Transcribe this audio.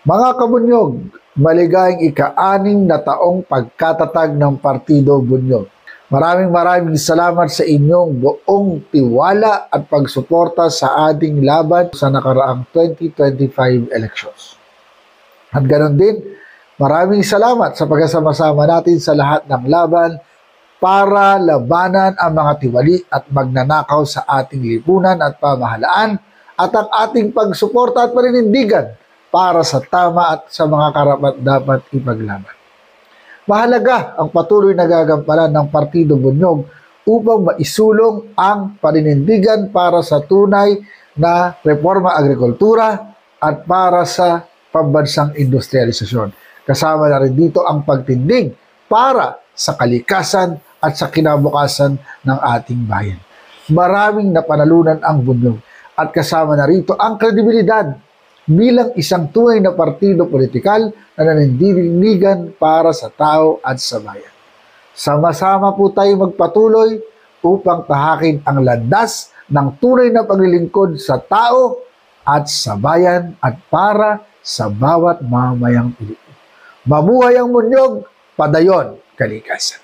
Mga kabunyog, maligayang ika-6 na taong pagkatatag ng Partido Bunyog. Maraming salamat sa inyong buong tiwala at pagsuporta sa ating laban sa nakaraang 2025 elections. At ganoon din, maraming salamat sa pagkasama-sama natin sa lahat ng laban para labanan ang mga tiwali at magnanakaw sa ating lipunan at pamahalaan at ang ating pagsuporta at paninindigan para sa tama at sa mga karapat-dapat ipaglaban. Mahalaga ang patuloy na gagampanan ng Partido Bunyog upang maisulong ang paninindigan para sa tunay na reforma agrikultura at para sa pambansang industrialisasyon. Kasama na rin dito ang pagtindig para sa kalikasan at sa kinabukasan ng ating bayan. Maraming napanalunan ang Bunyog at kasama na rito ang kredibilidad bilang isang tunay na partido politikal na nanindigan para sa tao at sa bayan. Sama-sama po tayo magpatuloy upang tahakin ang landas ng tunay na paglilingkod sa tao at sa bayan at para sa bawat mamayang Pilipino. Mabuhay ang Bunyog, padayon kalikasan.